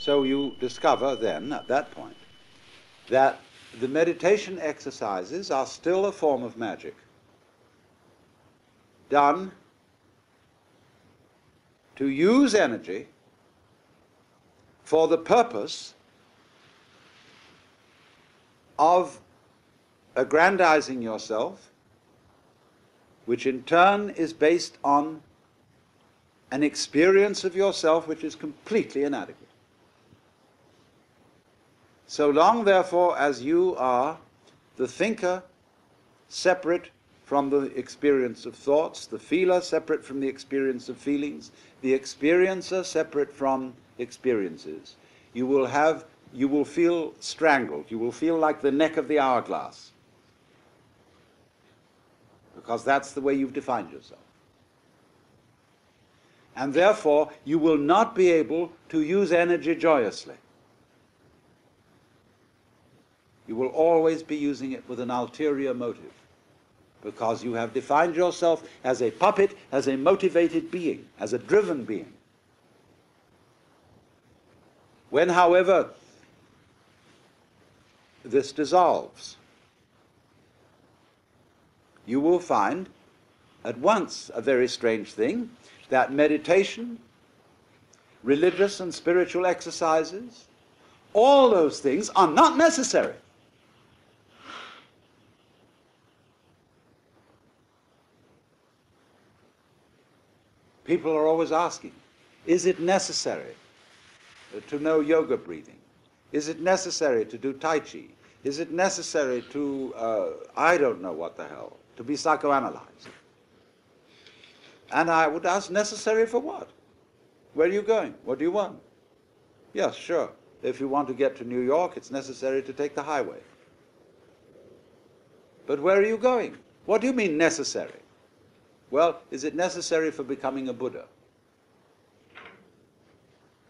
So you discover then, at that point, that the meditation exercises are still a form of magic, done to use energy for the purpose of aggrandizing yourself, which in turn is based on an experience of yourself which is completely inadequate. So long, therefore, as you are the thinker separate from the experience of thoughts, the feeler separate from the experience of feelings, the experiencer separate from experiences, you will feel strangled, you will feel like the neck of the hourglass, because that's the way you've defined yourself. And therefore, you will not be able to use energy joyously. You will always be using it with an ulterior motive, because you have defined yourself as a puppet, as a motivated being, as a driven being. When, however, this dissolves, you will find at once a very strange thing, that meditation, religious and spiritual exercises, all those things are not necessary. People are always asking, is it necessary to know yoga breathing? Is it necessary to do Tai Chi? Is it necessary to, I don't know what the hell, to be psychoanalyzed? And I would ask, necessary for what? Where are you going? What do you want? Yes, sure. If you want to get to New York, it's necessary to take the highway. But where are you going? What do you mean necessary? Well, is it necessary for becoming a Buddha?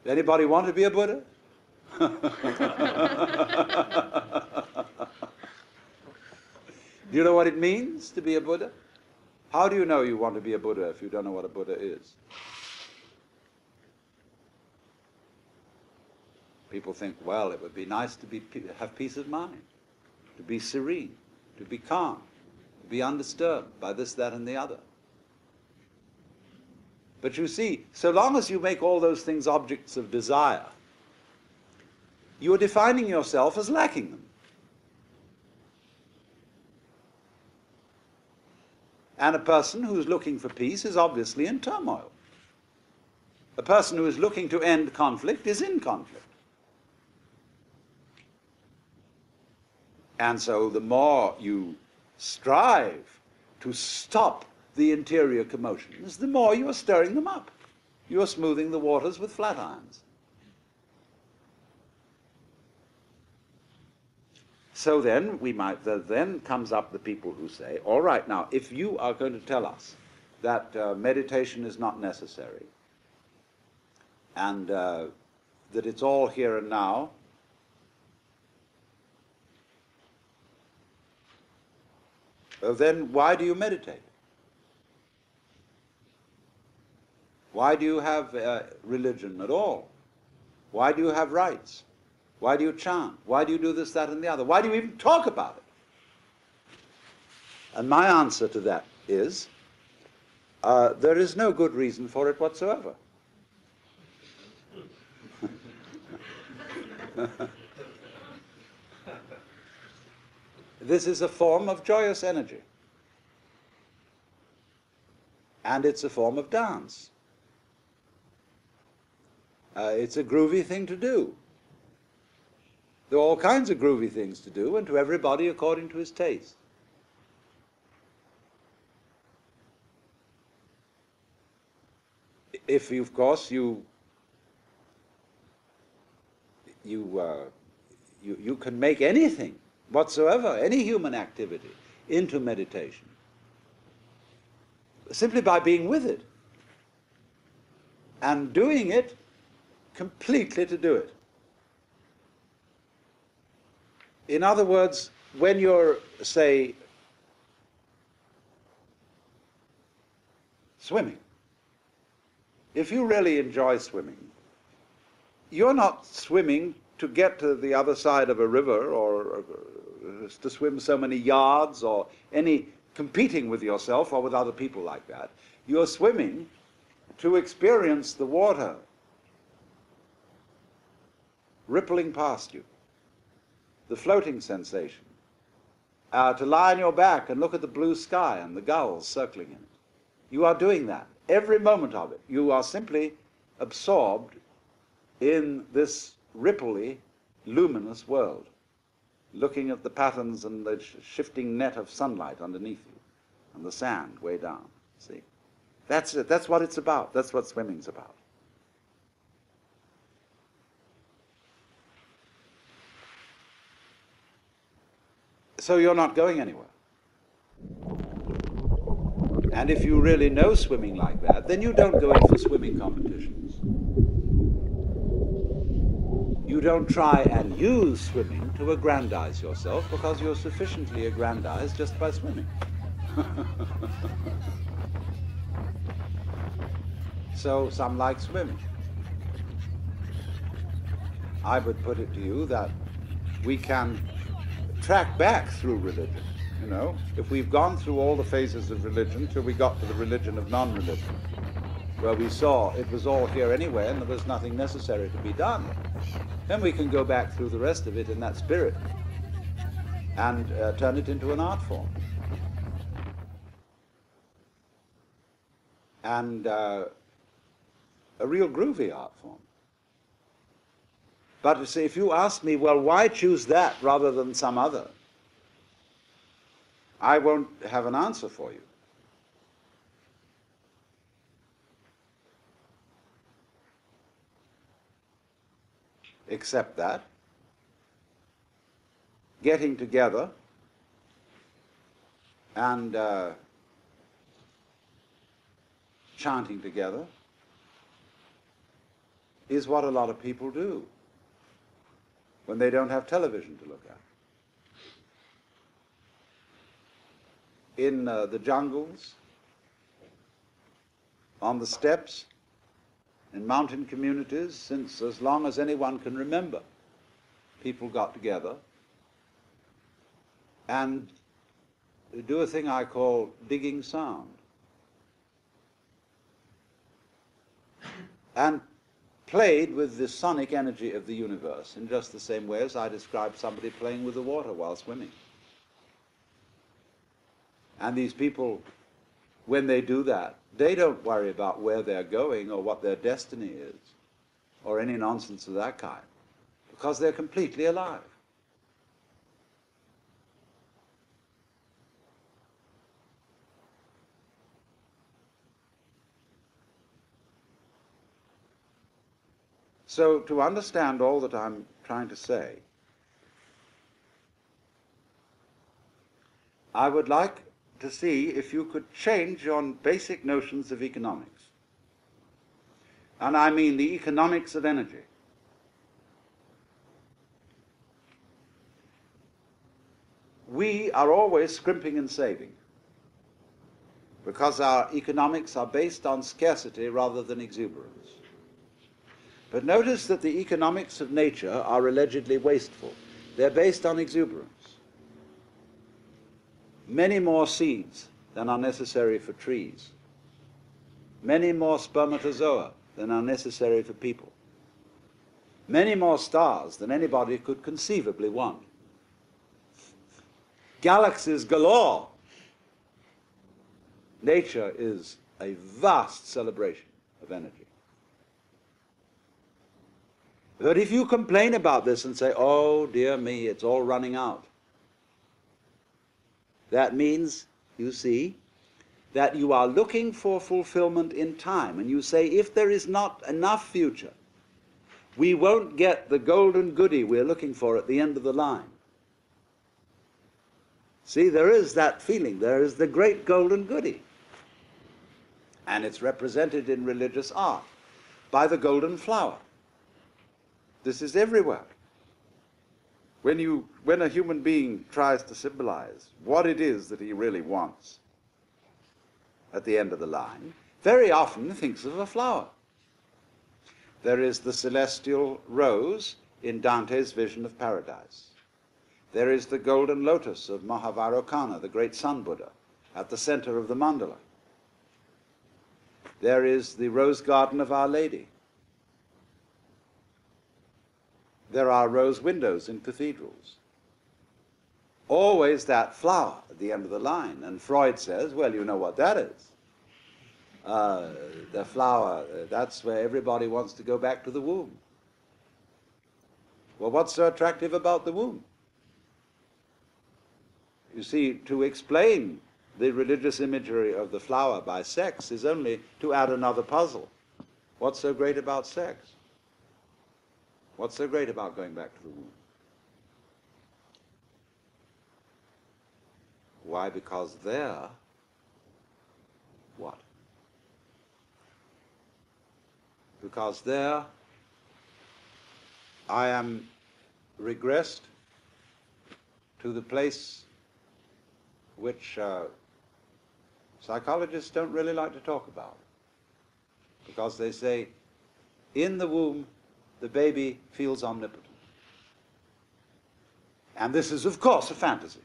Anybody want to be a Buddha? Do you know what it means to be a Buddha? How do you know you want to be a Buddha if you don't know what a Buddha is? People think, well, it would be nice to have peace of mind, to be serene, to be calm, to be undisturbed by this, that, and the other. But you see, so long as you make all those things objects of desire, you are defining yourself as lacking them. And a person who's looking for peace is obviously in turmoil. A person who is looking to end conflict is in conflict. And so the more you strive to stop the interior commotions, the more you are stirring them up. You are smoothing the waters with flat irons. So then then comes up the people who say, all right, now, if you are going to tell us that meditation is not necessary, and that it's all here and now, then why do you meditate? Why do you have religion at all? Why do you have rites? Why do you chant? Why do you do this, that, and the other? Why do you even talk about it? And my answer to that is, there is no good reason for it whatsoever. This is a form of joyous energy. And it's a form of dance. It's a groovy thing to do. There are all kinds of groovy things to do, and to everybody according to his taste. If, of course, you can make anything whatsoever, any human activity, into meditation, simply by being with it and doing it completely to do it. In other words, when you're, say, swimming, if you really enjoy swimming, you're not swimming to get to the other side of a river or to swim so many yards or any competing with yourself or with other people like that. You're swimming to experience the water rippling past you, the floating sensation, to lie on your back and look at the blue sky and the gulls circling in it. You are doing that. Every moment of it. You are simply absorbed in this ripply, luminous world, looking at the patterns and the shifting net of sunlight underneath you and the sand way down. See? That's it. That's what it's about. That's what swimming's about. So you're not going anywhere. And if you really know swimming like that, then you don't go in for swimming competitions. You don't try and use swimming to aggrandize yourself, because you're sufficiently aggrandized just by swimming. So some like swimming. I would put it to you that we can track back through religion. You know, if we've gone through all the phases of religion till we got to the religion of non-religion, where we saw it was all here anyway and there was nothing necessary to be done, then we can go back through the rest of it in that spirit and turn it into an art form. And a real groovy art form. But you see, if you ask me, well, why choose that rather than some other, I won't have an answer for you. Except that getting together and chanting together is what a lot of people do when they don't have television to look at. In the jungles, on the steppes, in mountain communities, since as long as anyone can remember, people got together and do a thing I call digging sound. And played with the sonic energy of the universe in just the same way as I described somebody playing with the water while swimming. And these people, when they do that, they don't worry about where they're going or what their destiny is or any nonsense of that kind, because they're completely alive. So to understand all that I'm trying to say, I would like to see if you could change your basic notions of economics. And I mean the economics of energy. We are always scrimping and saving because our economics are based on scarcity rather than exuberance. But notice that the economics of nature are allegedly wasteful. They're based on exuberance. Many more seeds than are necessary for trees. Many more spermatozoa than are necessary for people. Many more stars than anybody could conceivably want. Galaxies galore. Nature is a vast celebration of energy. But if you complain about this and say, oh dear me, it's all running out, that means, you see, that you are looking for fulfillment in time. And you say, if there is not enough future, we won't get the golden goody we're looking for at the end of the line. See, there is that feeling. There is the great golden goody. And it's represented in religious art by the golden flower. This is everywhere. When a human being tries to symbolize what it is that he really wants at the end of the line, very often thinks of a flower. There is the celestial rose in Dante's Vision of Paradise. There is the golden lotus of Mahavarokana, the great sun Buddha, at the center of the mandala. There is the rose garden of Our Lady. There are rose windows in cathedrals. Always that flower at the end of the line. And Freud says, well, you know what that is. The flower, that's where everybody wants to go back to the womb. Well, what's so attractive about the womb? You see, to explain the religious imagery of the flower by sex is only to add another puzzle. What's so great about sex? What's so great about going back to the womb? Why? Because there, what? Because there I am regressed to the place which psychologists don't really like to talk about, because they say in the womb the baby feels omnipotent. And this is, of course, a fantasy.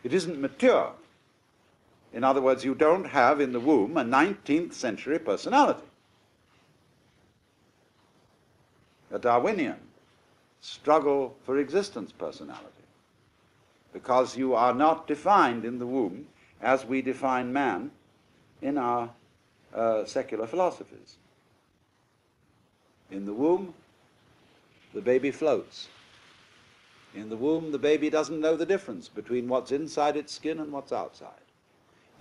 It isn't mature. In other words, you don't have in the womb a 19th century personality, a Darwinian struggle for existence personality, because you are not defined in the womb as we define man in our secular philosophies. In the womb, the baby floats. In the womb, the baby doesn't know the difference between what's inside its skin and what's outside.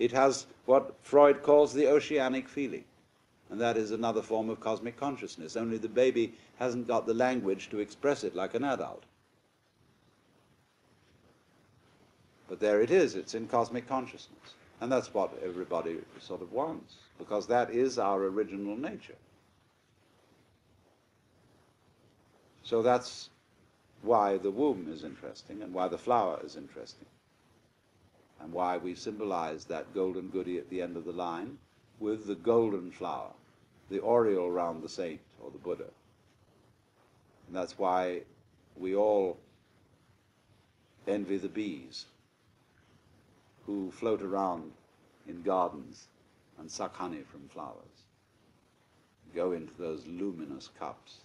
It has what Freud calls the oceanic feeling, and that is another form of cosmic consciousness, only the baby hasn't got the language to express it like an adult. But there it is, it's in cosmic consciousness. And that's what everybody sort of wants, because that is our original nature. So that's why the womb is interesting, and why the flower is interesting, and why we symbolize that golden goody at the end of the line with the golden flower, the aureole round the saint or the Buddha. And that's why we all envy the bees who float around in gardens and suck honey from flowers, go into those luminous cups.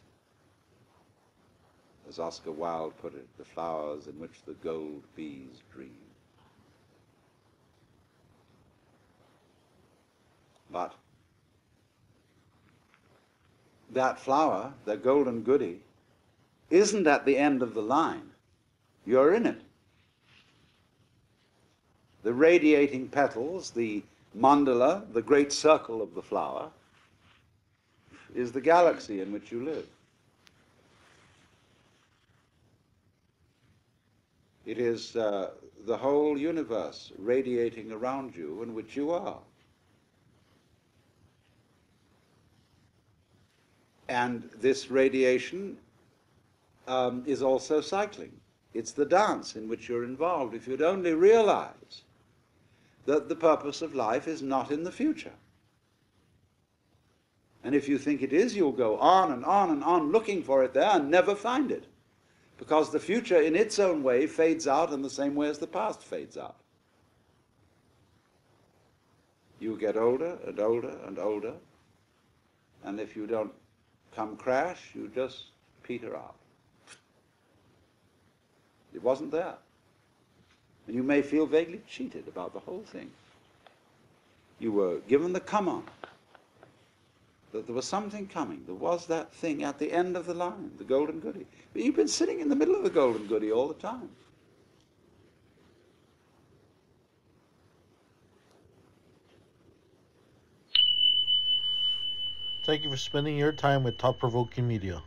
As Oscar Wilde put it, the flowers in which the gold bees dream. But that flower, the golden goody, isn't at the end of the line. You're in it. The radiating petals, the mandala, the great circle of the flower, is the galaxy in which you live. It is the whole universe radiating around you in which you are. And this radiation is also cycling. It's the dance in which you're involved. If you'd only realize that the purpose of life is not in the future. And if you think it is, you'll go on and on and on looking for it there and never find it. Because the future in its own way fades out in the same way as the past fades out. You get older and older and older, and if you don't come crash, you just peter out. It wasn't there. And you may feel vaguely cheated about the whole thing. You were given the come on, that there was something coming. There was that thing at the end of the line, the golden goody. But you've been sitting in the middle of the golden goody all the time. Thank you for spending your time with Thought Provoking Media.